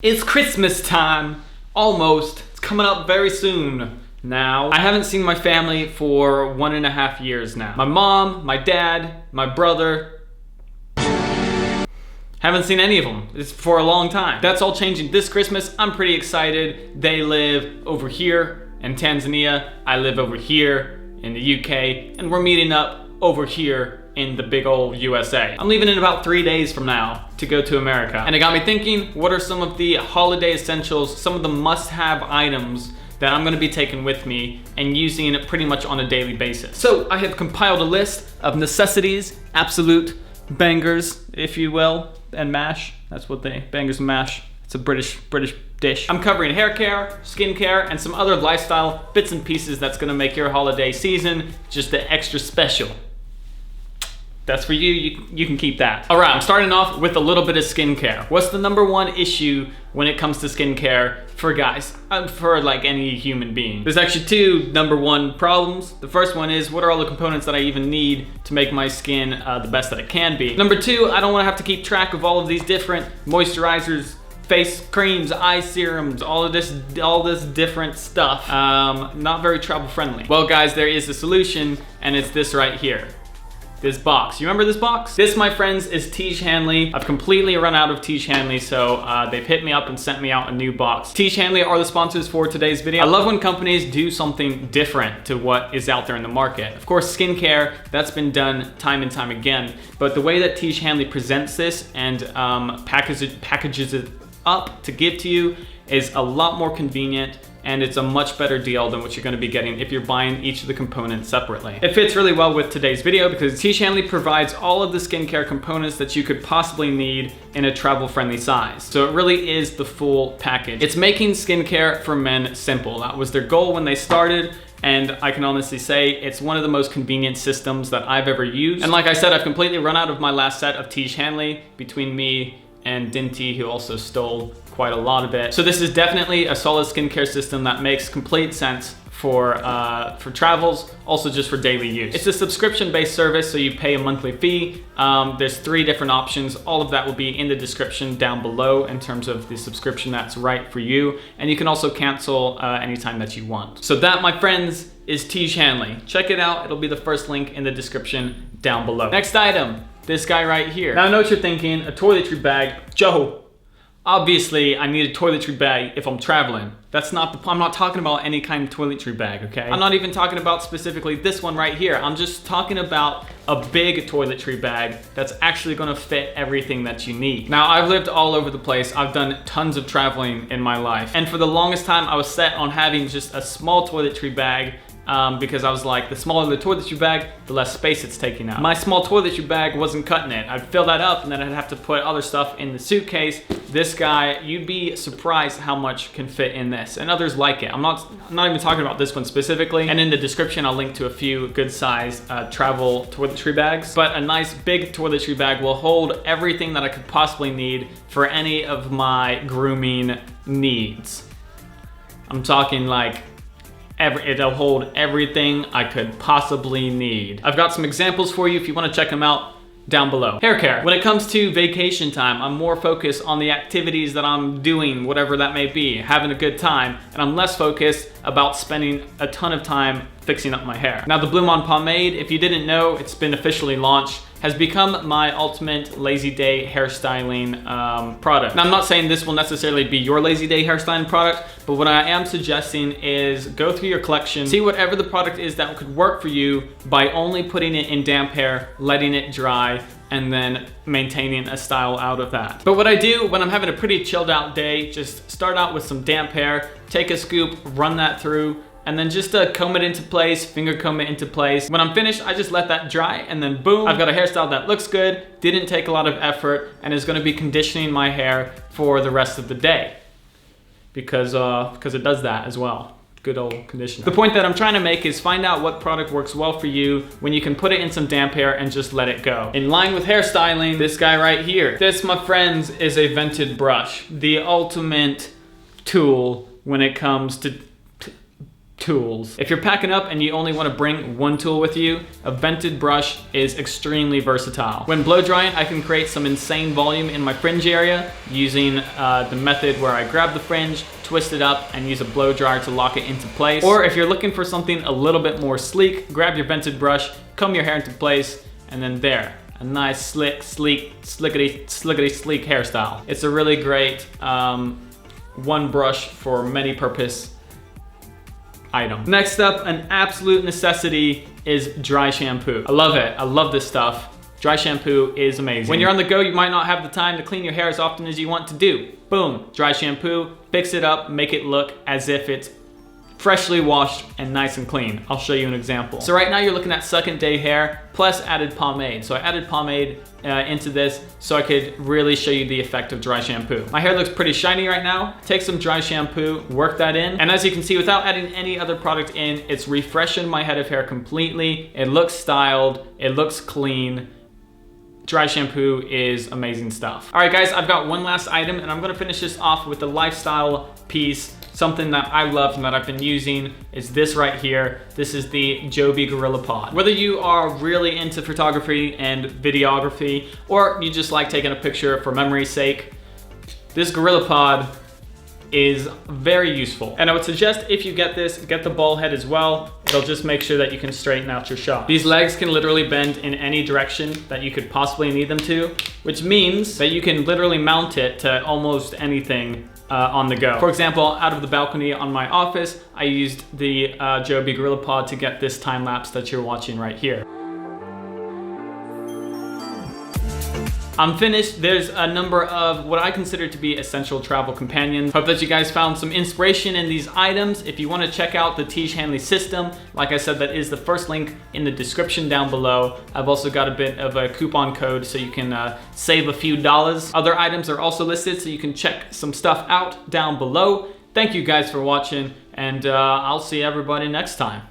It's Christmas time, almost. It's coming up very soon now. I haven't seen my family for 1.5 years now. My mom, my dad, my brother. Haven't seen any of them. It's for a long time. That's all changing this Christmas. I'm pretty excited. They live over here in Tanzania. I live over here in the UK, and we're meeting up over here in the big old USA. I'm leaving in about 3 days from now to go to America. And it got me thinking, what are some of the holiday essentials, some of the must-have items that I'm gonna be taking with me and using it pretty much on a daily basis. So I have compiled a list of necessities, absolute bangers, if you will, and mash. That's what bangers and mash. It's a British dish. I'm covering hair care, skin care, and some other lifestyle bits and pieces that's gonna make your holiday season just the extra special. That's for you, you can keep that. All right, I'm starting off with a little bit of skincare. What's the #1 issue when it comes to skincare for guys? For like any human being. There's actually two #1 problems. The first one is, what are all the components that I even need to make my skin the best that it can be? #2, I don't wanna have to keep track of all of these different moisturizers, face creams, eye serums, all this different stuff. Not very travel friendly. Well guys, there is a solution, and it's this right here. This box. You remember this box? This, my friends, is Tiege Hanley. I've completely run out of Tiege Hanley, so they've hit me up and sent me out a new box. Tiege Hanley are the sponsors for today's video. I love when companies do something different to what is out there in the market. Of course, skincare, that's been done time and time again, but the way that Tiege Hanley presents this and packages it up to give to you is a lot more convenient, and it's a much better deal than what you're gonna be getting if you're buying each of the components separately. It fits really well with today's video because Tiege Hanley provides all of the skincare components that you could possibly need in a travel-friendly size. So it really is the full package. It's making skincare for men simple. That was their goal when they started, and I can honestly say it's one of the most convenient systems that I've ever used. And like I said, I've completely run out of my last set of Tiege Hanley between me and Dinty, who also stole quite a lot of it. So this is definitely a solid skincare system that makes complete sense for travels, also just for daily use. It's a subscription-based service, so you pay a monthly fee. There's 3 different options. All of that will be in the description down below in terms of the subscription that's right for you. And you can also cancel anytime that you want. So that, my friends, is Tiege Hanley. Check it out. It'll be the first link in the description down below. Next item, this guy right here. Now I know what you're thinking, a toiletry bag. Joe, obviously I need a toiletry bag if I'm traveling. I'm not talking about any kind of toiletry bag, okay? I'm not even talking about specifically this one right here. I'm just talking about a big toiletry bag that's actually gonna fit everything that you need. Now, I've lived all over the place. I've done tons of traveling in my life. And for the longest time, I was set on having just a small toiletry bag because I was like, the smaller the toiletry bag, the less space it's taking up. My small toiletry bag wasn't cutting it. I'd fill that up and then I'd have to put other stuff in the suitcase. This guy, you'd be surprised how much can fit in this, and others like it. I'm not even talking about this one specifically, and in the description I'll link to a few good size travel toiletry bags. But a nice big toiletry bag will hold everything that I could possibly need for any of my grooming needs. I'm talking like it'll hold everything I could possibly need. I've got some examples for you if you want to check them out down below. Hair care. When it comes to vacation time, I'm more focused on the activities that I'm doing, whatever that may be, having a good time, and I'm less focused about spending a ton of time fixing up my hair. Now, the BluMaan pomade, if you didn't know, it's been officially launched, has become my ultimate lazy day hairstyling product. Now, I'm not saying this will necessarily be your lazy day hairstyling product, but what I am suggesting is go through your collection, see whatever the product is that could work for you by only putting it in damp hair, letting it dry, and then maintaining a style out of that. But what I do when I'm having a pretty chilled out day, just start out with some damp hair, take a scoop, run that through, and then just comb it into place, finger comb it into place. When I'm finished, I just let that dry, and then boom, I've got a hairstyle that looks good, didn't take a lot of effort, and is gonna be conditioning my hair for the rest of the day. Because it does that as well. Good old conditioner. The point that I'm trying to make is find out what product works well for you when you can put it in some damp hair and just let it go. In line with hairstyling, this guy right here. This, my friends, is a vented brush. The ultimate tool when it comes to tools. If you're packing up and you only want to bring one tool with you, a vented brush is extremely versatile. When blow drying, I can create some insane volume in my fringe area using the method where I grab the fringe, twist it up, and use a blow dryer to lock it into place. Or if you're looking for something a little bit more sleek, grab your vented brush, comb your hair into place, and then there. A nice, slick, sleek, slickety sleek hairstyle. It's a really great one brush for many purpose item. Next up, an absolute necessity is dry shampoo. I love it. I love this stuff. Dry shampoo is amazing. When you're on the go, you might not have the time to clean your hair as often as you want to do. Boom, dry shampoo, fix it up, make it look as if it's freshly washed and nice and clean. I'll show you an example. So right now you're looking at second day hair plus added pomade. So I added pomade into this so I could really show you the effect of dry shampoo. My hair looks pretty shiny right now. Take some dry shampoo, work that in. And as you can see, without adding any other product in, it's refreshing my head of hair completely. It looks styled, it looks clean. Dry shampoo is amazing stuff. All right guys, I've got one last item and I'm gonna finish this off with a lifestyle piece. Something that I love and that I've been using is this right here. This is the Joby Gorilla Pod. Whether you are really into photography and videography, or you just like taking a picture for memory's sake, this Gorilla Pod is very useful. And I would suggest if you get this, get the ball head as well. It'll just make sure that you can straighten out your shot. These legs can literally bend in any direction that you could possibly need them to, which means that you can literally mount it to almost anything on the go. For example, out of the balcony on my office, I used the Joby Gorilla Pod to get this time lapse that you're watching right here. I'm finished. There's a number of what I consider to be essential travel companions. Hope that you guys found some inspiration in these items. If you want to check out the Tiege Hanley system, like I said, that is the first link in the description down below. I've also got a bit of a coupon code so you can save a few dollars. Other items are also listed so you can check some stuff out down below. Thank you guys for watching, and I'll see everybody next time.